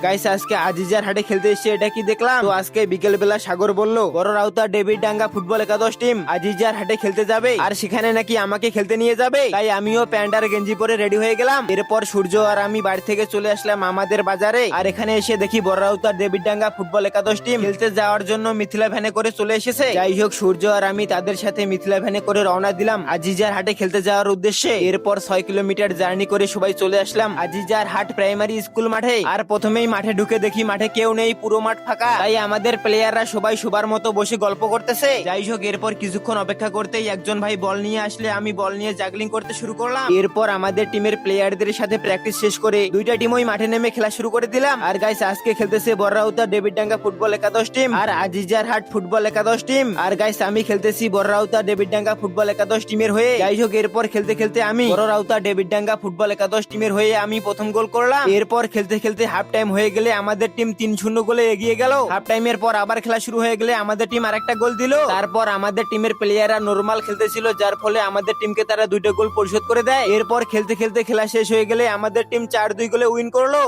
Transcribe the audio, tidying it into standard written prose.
Guys আজকে আজিজার হাটে খেলতে এসেছে, এটা কি দেখলাম। তো আজকে বিকেল বেলা সাগর বলল বড় রাউতা ডেভিডডাঙ্গা ফুটবল একাদশ টিম আজিজার হাটে খেলতে যাবে, আর সেখানে নাকি আমাকে খেলতে নিয়ে যাবে। তাই আমিও প্যান্ট আর গেঞ্জি পরে রেডি হয়ে গেলাম। এরপর সূর্য আর আমি বাড়ি থেকে চলে আসলাম আমাদের বাজারে। আর এখানে এসে দেখি বড় রাউতা ডেভিডডাঙ্গা ফুটবল একাদশ টিম খেলতে যাওয়ার জন্য মিথিলা ভ্যানে করে চলে এসেছে। যাই হোক, সূর্য আর আমি তাদের সাথে মিথিলা ভ্যানে করে রওনা দিলাম আজিজার হাটে খেলতে যাওয়ার উদ্দেশ্যে। এরপর 6 কিলোমিটার জার্নি করে সবাই চলে আসলাম আজিজার হাট প্রাইমারি স্কুল মাঠে। আর প্রথমেই মাঠে ঢুকে দেখি মাঠে কেউ নেই, পুরো মাঠ ফাঁকা। তাই আমাদের প্লেয়াররা সবাই সবার মতো বসে গল্প করতেছে। যাই হোক, এরপর কিছুক্ষণ অপেক্ষা করতেই একজন ভাই বল নিয়ে আসলে আমি বল নিয়ে জাগলিং করতে শুরু করলাম। এরপর আমাদের টিমের প্লেয়ারদের সাথে প্র্যাকটিস শেষ করে দুইটা টিমই মাঠে নেমে খেলা শুরু করে দিলাম। আর গাইস আজকে খেলতেছে বড়রাউতা ডেভিডডাঙ্গা ফুটবল একাদশ টিম আর আজিজার হাট ফুটবল একাদশ টিম। আর গাইস আমি খেলতেছি বড়রাউতা ডেভিডডাঙ্গা ফুটবল একাদশ টিমের হয়ে। যাই হোক, এরপর খেলতে খেলতে আমি বড়রাউতা ডেভিডডাঙ্গা ফুটবল একাদশ টিমের হয়ে আমি প্রথম গোল করলাম। এরপর খেলতে খেলতে হাফ টাইম হয়ে গেলে আমাদের টিম 3-0 গোলে এগিয়ে গেল। হাফ টাইমের পর আবার খেলা শুরু হয়ে গেলে আমাদের টিম আরেকটা গোল দিল। তারপর আমাদের টিমের প্লেয়াররা নরমাল খেলতেছিল, যার ফলে আমাদের টিমকে তারা 2টা গোল পরিশোধ করে দেয়। এরপর খেলতে খেলতে খেলা শেষ হয়ে গেলে আমাদের টিম 4-2 গোলে উইন করলো।